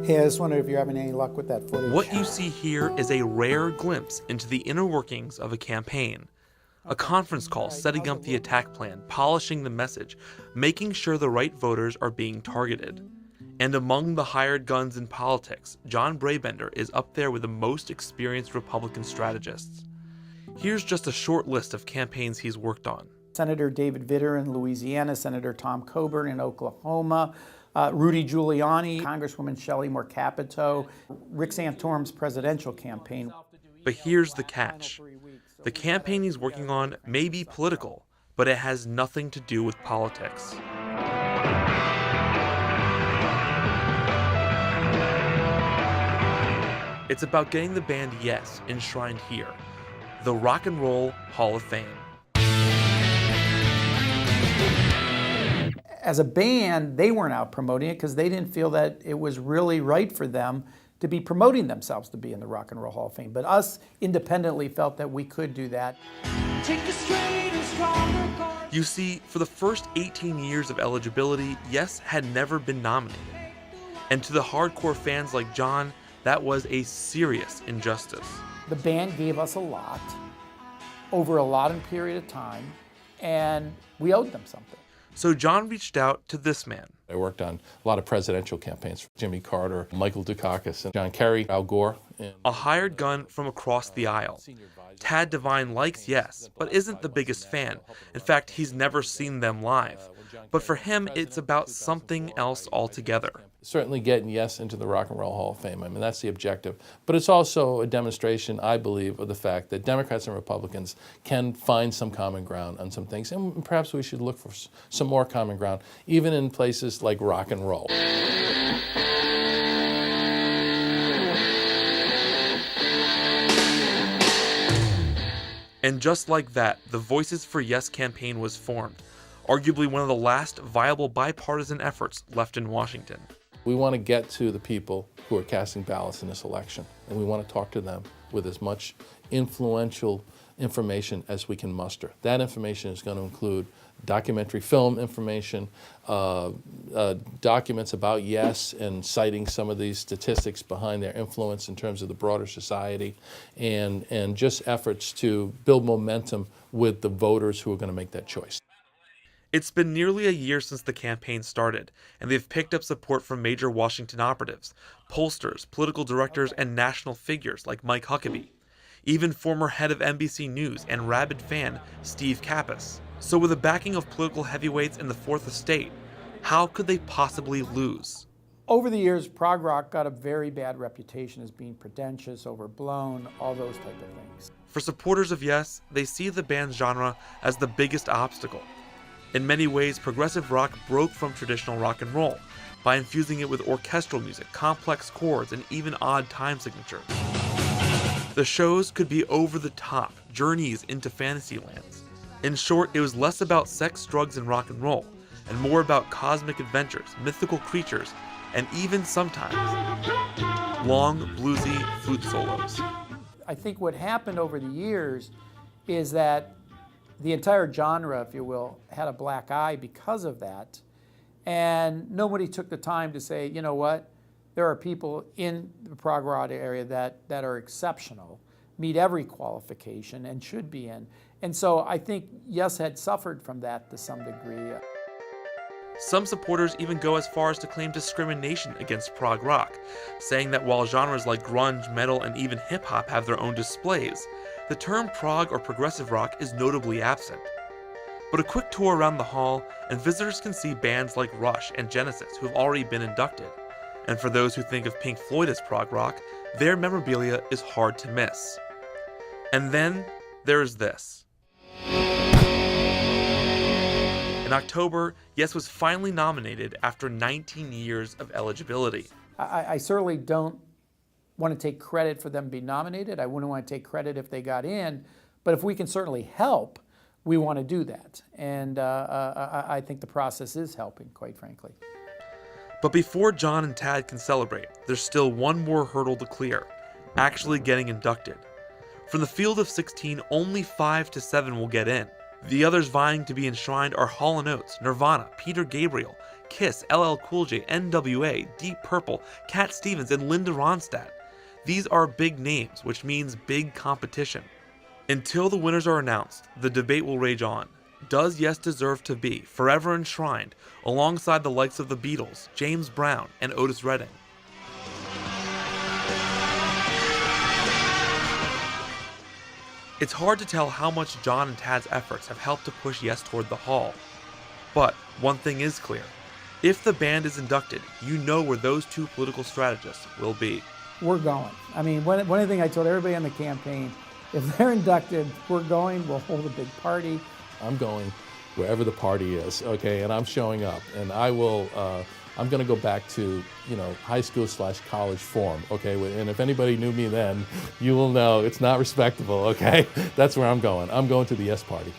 Hey, I just wondered if you're having any luck with that footage. What you see here is a rare glimpse into the inner workings of a campaign. A conference call setting up the attack plan, polishing the message, making sure the right voters are being targeted. And among the hired guns in politics, John Brabender is up there with the most experienced Republican strategists. Here's just a short list of campaigns he's worked on. Senator David Vitter in Louisiana, Senator Tom Coburn in Oklahoma, Rudy Giuliani, Congresswoman Shelley Moore Capito, Rick Santorum's presidential campaign. But here's the catch. The campaign he's working on may be political, but it has nothing to do with politics. It's about getting the band Yes enshrined here, the Rock and Roll Hall of Fame. As a band, they weren't out promoting it because they didn't feel that it was really right for them to be promoting themselves to be in the Rock and Roll Hall of Fame. But us independently felt that we could do that. You see, for the first 18 years of eligibility, Yes had never been nominated. And to the hardcore fans like John, that was a serious injustice. The band gave us a lot over a lot of period of time, and we owed them something. So John reached out to this man. I worked on a lot of presidential campaigns for Jimmy Carter, Michael Dukakis, and John Kerry, Al Gore. A hired gun from across the aisle. Tad Devine likes Yes, but isn't the biggest fan. In fact, he's never seen them live. But for him, it's about something else altogether. Certainly getting Yes into the Rock and Roll Hall of Fame. I mean, that's the objective. But it's also a demonstration, I believe, of the fact that Democrats and Republicans can find some common ground on some things. And perhaps we should look for some more common ground, even in places like rock and roll. And just like that, the Voices for Yes campaign was formed, arguably one of the last viable bipartisan efforts left in Washington. We want to get to the people who are casting ballots in this election, and we want to talk to them with as much influential information as we can muster. That information is going to include documentary film information, documents about Yes and citing some of these statistics behind their influence in terms of the broader society, and just efforts to build momentum with the voters who are going to make that choice. It's been nearly a year since the campaign started, and they've picked up support from major Washington operatives, pollsters, political directors, and national figures like Mike Huckabee. Even former head of NBC News and rabid fan Steve Kappas. So with the backing of political heavyweights in the Fourth Estate, how could they possibly lose? Over the years, prog rock got a very bad reputation as being pretentious, overblown, all those type of things. For supporters of Yes, they see the band's genre as the biggest obstacle. In many ways, progressive rock broke from traditional rock and roll by infusing it with orchestral music, complex chords, and even odd time signatures. The shows could be over the top, journeys into fantasy lands. In short, it was less about sex, drugs, and rock and roll, and more about cosmic adventures, mythical creatures, and even sometimes long, bluesy flute solos. I think what happened over the years is that the entire genre, if you will, had a black eye because of that. And nobody took the time to say, you know what, there are people in the prog rock area that are exceptional, meet every qualification, and should be in. And so I think Yes had suffered from that to some degree. Some supporters even go as far as to claim discrimination against prog rock, saying that while genres like grunge, metal, and even hip-hop have their own displays, the term prog or progressive rock is notably absent. But a quick tour around the hall, and visitors can see bands like Rush and Genesis who have already been inducted. And for those who think of Pink Floyd as prog rock, their memorabilia is hard to miss. And then there's this. In October, Yes was finally nominated after 19 years of eligibility. I certainly don't want to take credit for them being nominated. I wouldn't want to take credit if they got in, but if we can certainly help, we want to do that. And I think the process is helping, quite frankly. But before John and Tad can celebrate, there's still one more hurdle to clear, actually getting inducted. From the field of 16, only 5 to 7 will get in. The others vying to be enshrined are Hall & Oates, Nirvana, Peter Gabriel, Kiss, LL Cool J, NWA, Deep Purple, Cat Stevens, and Linda Ronstadt. These are big names, which means big competition. Until the winners are announced, the debate will rage on. Does Yes deserve to be forever enshrined alongside the likes of the Beatles, James Brown, and Otis Redding? It's hard to tell how much John and Tad's efforts have helped to push Yes toward the Hall. But one thing is clear. If the band is inducted, you know where those two political strategists will be. We're going. I mean, one thing I told everybody on the campaign, if they're inducted, we're going, we'll hold a big party. I'm going wherever the party is, okay, and I'm showing up, and I will, I'm gonna go back to, high school / college form, okay, and if anybody knew me then, you will know it's not respectable, okay? That's where I'm going. I'm going to the Yes Party.